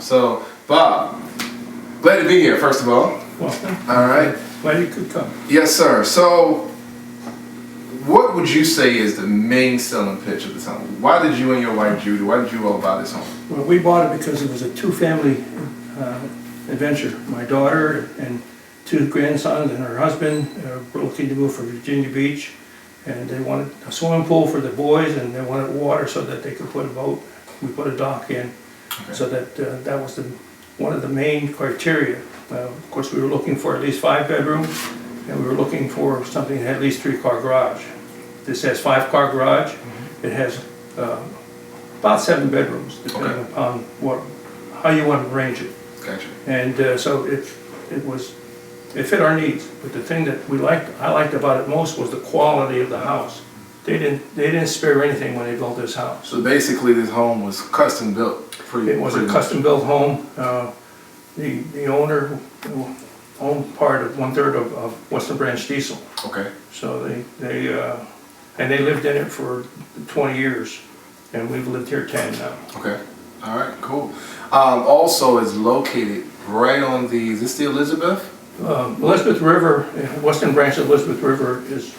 So, Bob, glad to be here, first of all. Welcome. All right. Glad you could come. Yes, sir. So, what would you say is the main selling pitch of this home? Why did you and your wife, Judy, why did you all buy this home? Well, we bought it because it was a two-family adventure. My daughter and two grandsons and her husband were looking to move from Virginia Beach, and they wanted a swimming pool for the boys, and they wanted water so that they could put a boat. We put a dock in, so that that was one of the main criteria. Of course, we were looking for at least 5 bedrooms, and we were looking for something that had at least 3-car garage. This has 5-car garage. It has about 7 bedrooms, depending upon how you want to arrange it. Gotcha. And so it fit our needs. But the thing that I liked about it most was the quality of the house. They didn't spare anything when they built this house. So basically, this home was custom built. It was a custom built home. The owner owned part of 1/3 of Western Branch Diesel. Okay. So they lived in it for 20 years, and we've lived here 10 now. Okay. All right. Cool. Also, is located right on is this the Elizabeth? Elizabeth River, Western Branch of Elizabeth River is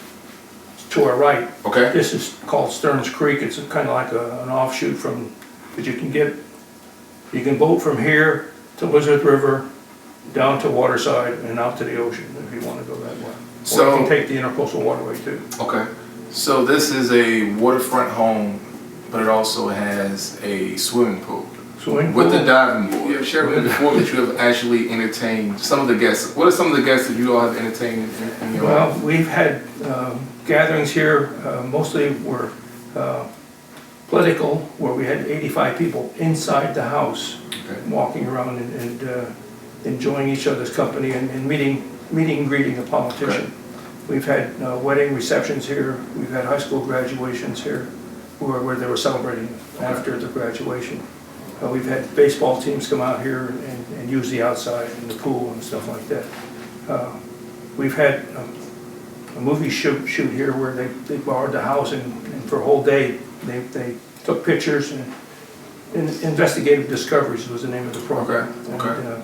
to our right. Okay. This is called Stearns Creek. It's kind of like an offshoot but you can boat from here to Elizabeth River, down to Waterside, and out to the ocean if you want to go that way. So or you can take the Intercoastal Waterway too. Okay. So this is a waterfront home, but it also has a swimming pool. Swimming pool? With the diving board. You have shared with me before that you have actually entertained some of the guests. What are some of the guests that you all have entertained in your home? Well, we've had gatherings here, mostly were political, where we had 85 people inside the house, walking around and enjoying each other's company and meeting and greeting a politician. We've had wedding receptions here. We've had high school graduations here, where they were celebrating after the graduation. We've had baseball teams come out here and use the outside and the pool and stuff like that. We've had a movie shoot here where they borrowed the house and for a whole day they took pictures and Investigative Discoveries was the name of the program. And,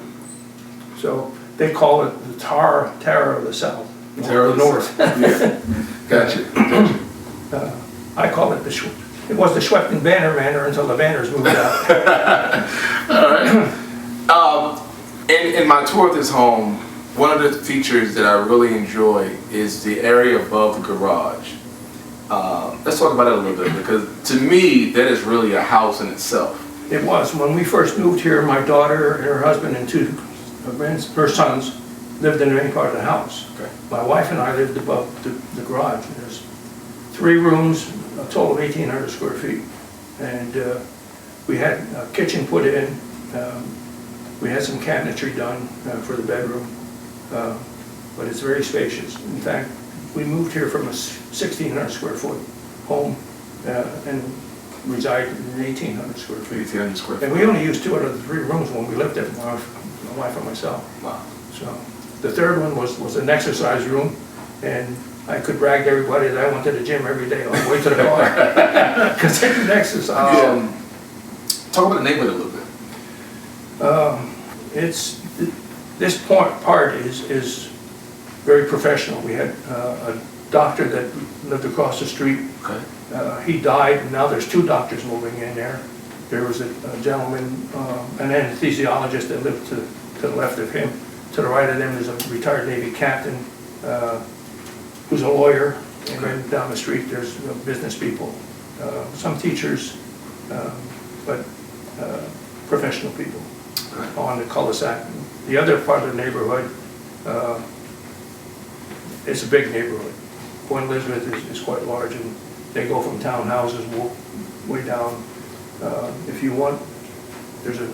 so they call it the Terror of the South, or the North. Yeah. Gotcha. I call it it was the Schweppton Banner Manor until the banners moved out. All right. In my tour of this home, one of the features that I really enjoy is the area above the garage. Let's talk about it a little bit, because to me, that is really a house in itself. It was. When we first moved here, my daughter and her husband and her sons lived in the main part of the house. Okay. My wife and I lived above the garage. There's 3 rooms, a total of 1,800 square feet. And we had a kitchen put in. We had some cabinetry done for the bedroom. But it's very spacious. In fact, we moved here from a 1,600 square foot home and resided in 1,800 square feet. 1,800 square feet. And we only used 2 out of the 3 rooms when we lived there, my wife and myself. Wow. So the third one was an exercise room, and I could brag to everybody that I went to the gym every day on the way to the car because I could exercise. Talk about the neighborhood a little bit. This part is very professional. We had a doctor that lived across the street. Okay. He died, and now there's 2 doctors moving in there. There was a gentleman, an anesthesiologist that lived to the left of him. To the right of them is a retired Navy captain who's a lawyer. And then down the street there's business people, some teachers, but professional people on the cul-de-sac. The other part of the neighborhood, it's a big neighborhood. Point Elizabeth is quite large, and they go from townhouses way down. If you want, there's a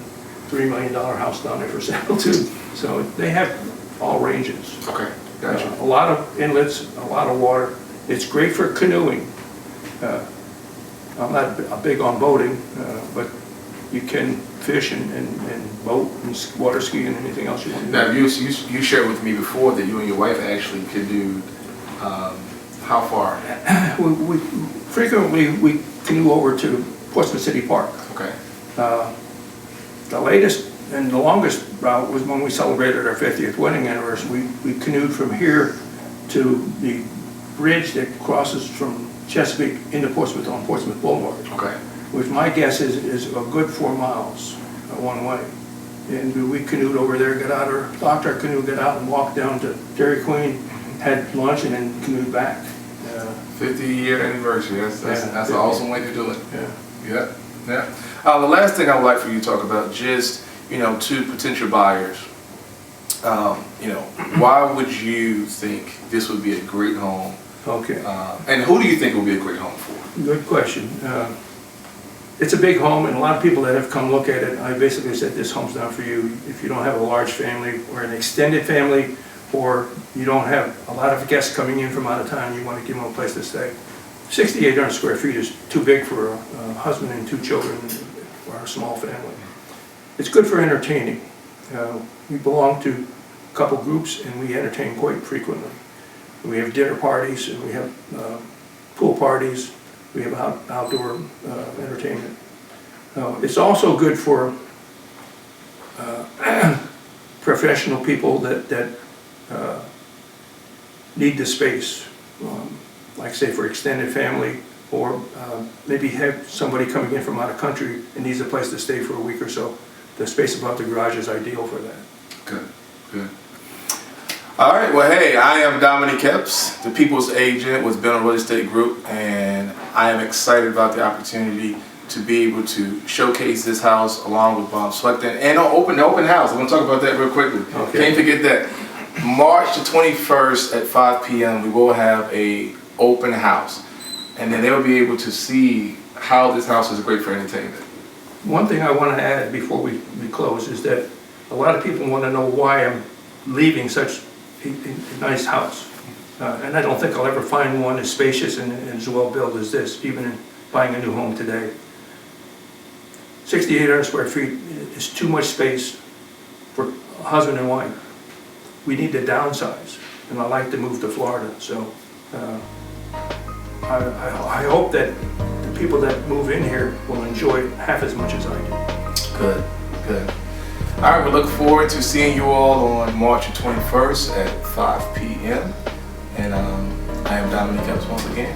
$3 million house down there for sale too. So they have all ranges. Okay, gotcha. A lot of inlets, a lot of water. It's great for canoeing. I'm not big on boating, but you can fish and boat and water ski and anything else you want to do. Now, you shared with me before that you and your wife actually could do how far? We frequently canoe over to Portsmouth City Park. Okay. The latest And the longest route was when we celebrated our 50th wedding anniversary. We canoed from here to the bridge that crosses from Chesapeake into Portsmouth on Portsmouth Boulevard. Okay. Which my guess is a good 4 miles one way. And we canoed over there, docked our canoe, got out and walked down to Dairy Queen, had lunch, and then canoed back. 50-year anniversary. That's an awesome way to do it. Yeah. Yeah. The last thing I would like for you to talk about, just to potential buyers. Why would you think this would be a great home? Okay. And who do you think would be a great home for? Good question. It's a big home, and a lot of people that have come look at it, I basically said this home's not for you if you don't have a large family or an extended family, or you don't have a lot of guests coming in from out of town, you want to give them a place to stay. 6,800 square feet is too big for a husband and 2 children or a small family. It's good for entertaining. We belong to a couple groups and we entertain quite frequently. We have dinner parties and we have pool parties. We have outdoor entertainment. It's also good for professional people that need the space, like say for extended family, or maybe have somebody coming in from out of country and needs a place to stay for a week or so. The space above the garage is ideal for that. Good. All right, well, hey, I am Domenick Epps, the People's Agent with Benham Real Estate Group, and I am excited about the opportunity to be able to showcase this house along with Bob Sweckton and an open house. I'm going to talk about that real quickly. Okay. Can't forget that. March the 21st at 5 p.m. we will have a open house, and then they'll be able to see how this house is great for entertainment. One thing I want to add before we close is that a lot of people want to know why I'm leaving such a nice house. And I don't think I'll ever find one as spacious and as well built as this, even in buying a new home today. 6,800 square feet is too much space for a husband and wife. We need to downsize, and I like to move to Florida. So I hope that the people that move in here will enjoy it half as much as I do. Good. All right, we look forward to seeing you all on March 21st at 5 p.m. And I am Domenick Epps once again.